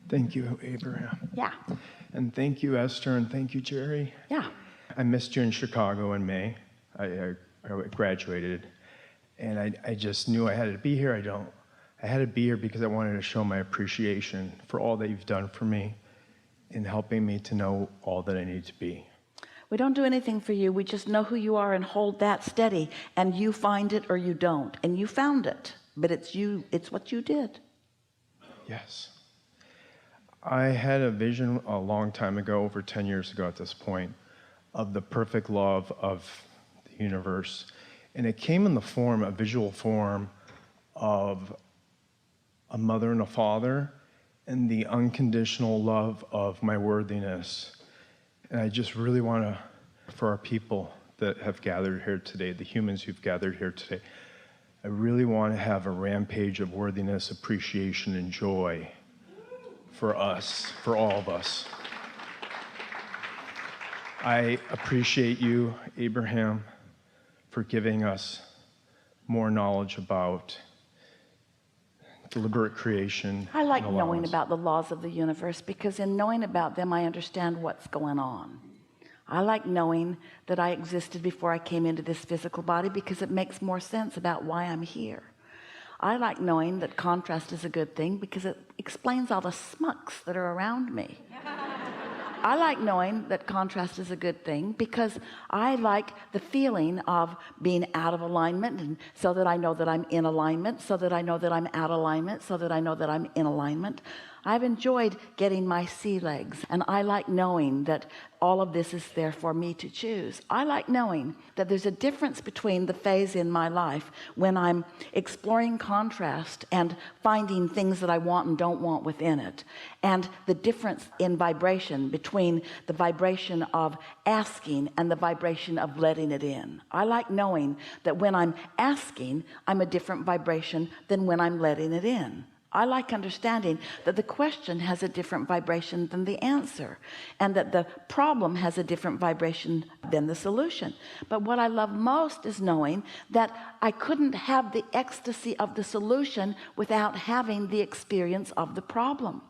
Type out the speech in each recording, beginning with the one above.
Thank you, Abraham. Yeah. And thank you, Esther, and thank you, Jerry. Yeah. I missed you in Chicago in May. I graduated, and I just knew I had to be here. I had to be here because I wanted to show my appreciation for all that you've done for me in helping me to know all that I need to be. We don't do anything for you. We just know who you are and hold that steady, and you find it or you don't, and you found it, but it's you, it's what you did. Yes. I had a vision a long time ago, over 10 years ago at this point, of the perfect love of the universe. And it came in the form, a visual form of a mother and a father and the unconditional love of my worthiness. And I just really want to, for our people that have gathered here today, the humans who've gathered here today, I really want to have a rampage of worthiness, appreciation, and joy for us, for all of us. I appreciate you, Abraham, for giving us more knowledge about deliberate creation. I like knowing about the laws of the universe, because in knowing about them, I understand what's going on. I like knowing that I existed before I came into this physical body, because it makes more sense about why I'm here. I like knowing that contrast is a good thing, because it explains all the smucks that are around me. I like knowing that contrast is a good thing, because I like the feeling of being out of alignment, and so that I know that I'm in alignment, so that I know that I'm out of alignment, so that I know that I'm in alignment. I've enjoyed getting my sea legs, and I like knowing that all of this is there for me to choose. I like knowing that there's a difference between the phase in my life when I'm exploring contrast and finding things that I want and don't want within it, and the difference in vibration between the vibration of asking and the vibration of letting it in. I like knowing that when I'm asking, I'm a different vibration than when I'm letting it in. I like understanding that the question has a different vibration than the answer, and that the problem has a different vibration than the solution. But what I love most is knowing that I couldn't have the ecstasy of the solution without having the experience of the problem.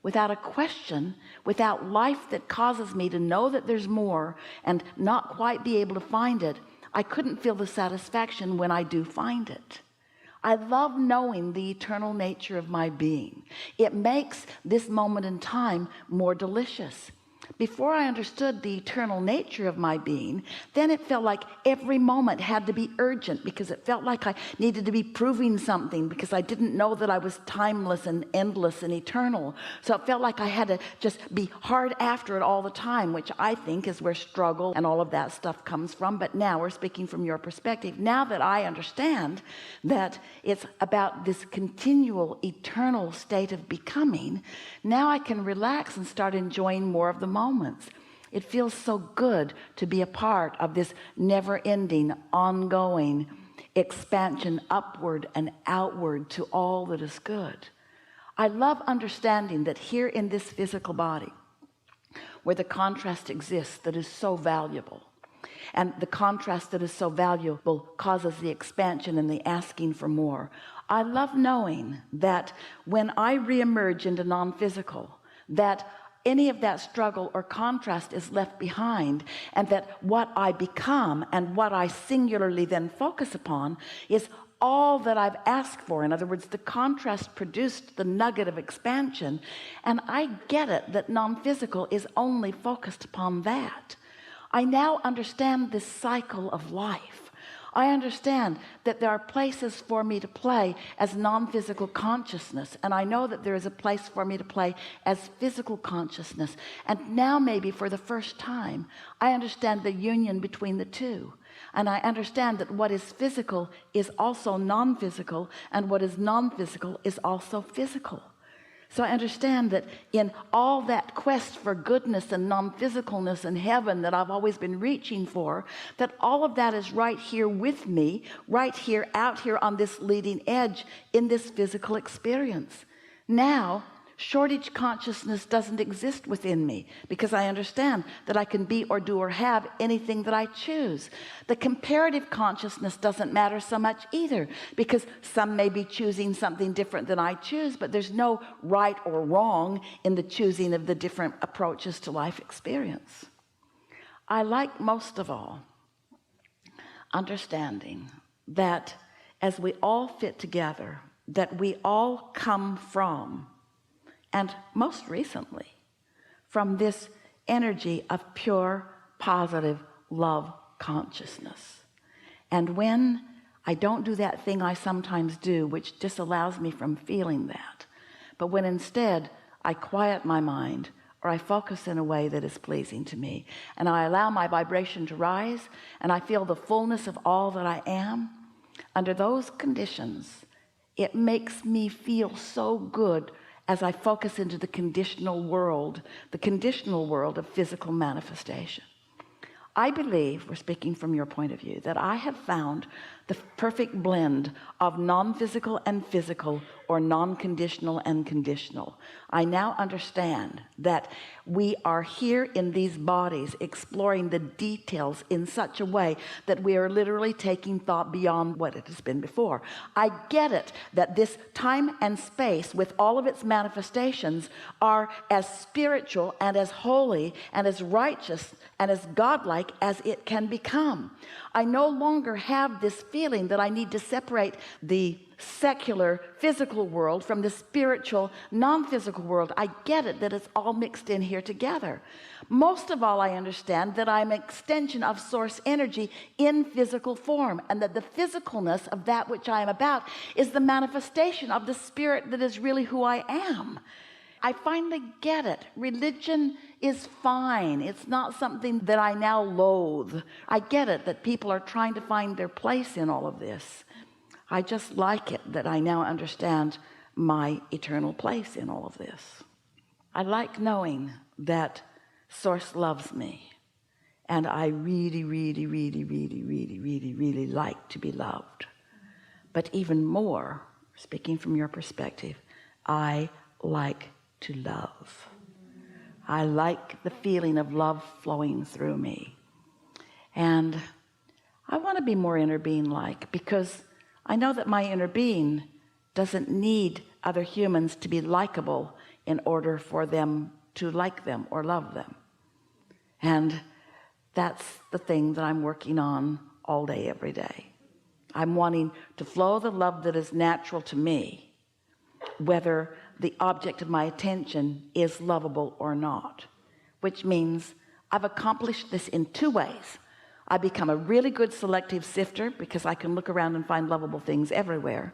Without a question, without life that causes me to know that there's more and not quite be able to find it, I couldn't feel the satisfaction when I do find it. I love knowing the eternal nature of my being. It makes this moment in time more delicious. Before I understood the eternal nature of my being, then it felt like every moment had to be urgent, because it felt like I needed to be proving something, because I didn't know that I was timeless and endless and eternal. So it felt like I had to just be hard after it all the time, which I think is where struggle and all of that stuff comes from. But now we're speaking from your perspective. Now that I understand that it's about this continual eternal state of becoming, now I can relax and start enjoying more of the moments. It feels so good to be a part of this never-ending, ongoing expansion upward and outward to all that is good. I love understanding that here in this physical body, where the contrast exists that is so valuable, and the contrast that is so valuable causes the expansion and the asking for more. I love knowing that when I reemerge into non-physical, that any of that struggle or contrast is left behind, and that what I become and what I singularly then focus upon is all that I've asked for. In other words, the contrast produced the nugget of expansion, and I get it that non-physical is only focused upon that. I now understand this cycle of life. I understand that there are places for me to play as non-physical consciousness, and I know that there is a place for me to play as physical consciousness. And now, maybe for the first time, I understand the union between the two, and I understand that what is physical is also non-physical, and what is non-physical is also physical. So I understand that in all that quest for goodness and non-physicalness in heaven that I've always been reaching for, that all of that is right here with me, right here, out here on this leading edge in this physical experience. Now, Shortage consciousness doesn't exist within me because I understand that I can be or do or have anything that I choose. The comparative consciousness doesn't matter so much either, because some may be choosing something different than I choose, but there's no right or wrong in the choosing of the different approaches to life experience. I like most of all understanding that as we all fit together, that we all come from, and most recently, from this energy of pure, positive love consciousness. And when I don't do that thing I sometimes do, which disallows me from feeling that, but when instead I quiet my mind, or I focus in a way that is pleasing to me, and I allow my vibration to rise, and I feel the fullness of all that I am, under those conditions, it makes me feel so good as I focus into the conditional world of physical manifestation. I believe, we're speaking from your point of view, that I have found the perfect blend of non-physical and physical, or non-conditional and conditional. I now understand that we are here in these bodies exploring the details in such a way that we are literally taking thought beyond what it has been before. I get it that this time and space with all of its manifestations are as spiritual and as holy and as righteous and as godlike as it can become. I no longer have this feeling that I need to separate the secular physical world from the spiritual non-physical world. I get it that it's all mixed in here together. Most of all, I understand that I'm an extension of source energy in physical form, and that the physicalness of that which I am about is the manifestation of the spirit that is really who I am. I finally get it. Religion is fine. It's not something that I now loathe. I get it that people are trying to find their place in all of this. I just like it that I now understand my eternal place in all of this. I like knowing that Source loves me, and I really, really, really, really, really, really, really like to be loved. But even more, speaking from your perspective, I like to love. I like the feeling of love flowing through me, and I want to be more inner being like, because I know that my inner being doesn't need other humans to be likable in order for them to like them or love them. And that's the thing that I'm working on all day, every day. I'm wanting to flow the love that is natural to me, whether the object of my attention is lovable or not, which means I've accomplished this in two ways. I become a really good selective sifter because I can look around and find lovable things everywhere.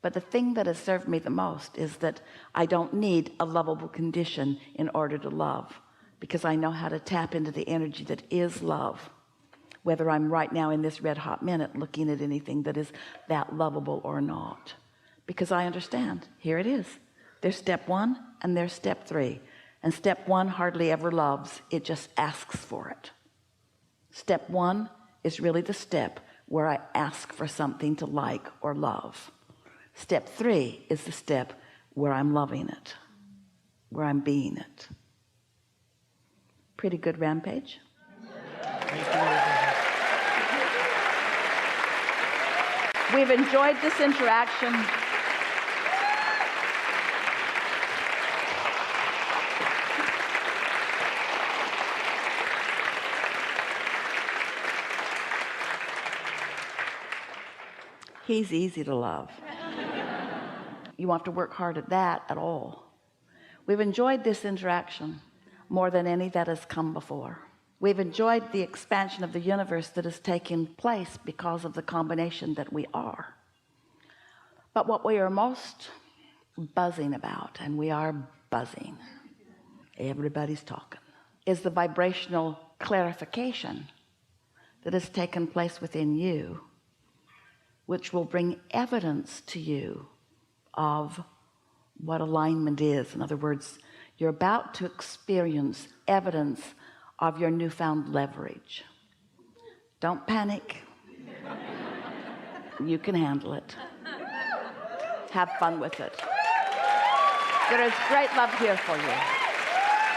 But the thing that has served me the most is that I don't need a lovable condition in order to love, because I know how to tap into the energy that is love, whether I'm right now in this red hot minute looking at anything that is that lovable or not, because I understand, here it is. There's step one and there's step three, and step one hardly ever loves, it just asks for it. Step one is really the step where I ask for something to like or love. Step three is the step where I'm loving it, where I'm being it. Pretty good rampage. We've enjoyed this interaction. He's easy to love. You won't have to work hard at that at all. We've enjoyed this interaction more than any that has come before. We've enjoyed the expansion of the universe that has taken place because of the combination that we are. But what we are most buzzing about, and we are buzzing, everybody's talking, is the vibrational clarification that has taken place within you, which will bring evidence to you of what alignment is. In other words, you're about to experience evidence of your newfound leverage. Don't panic. You can handle it. Have fun with it. There is great love here for you.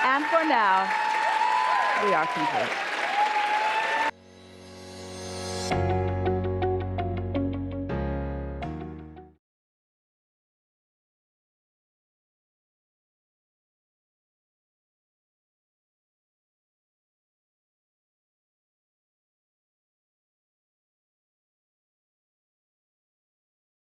And for now, we are complete.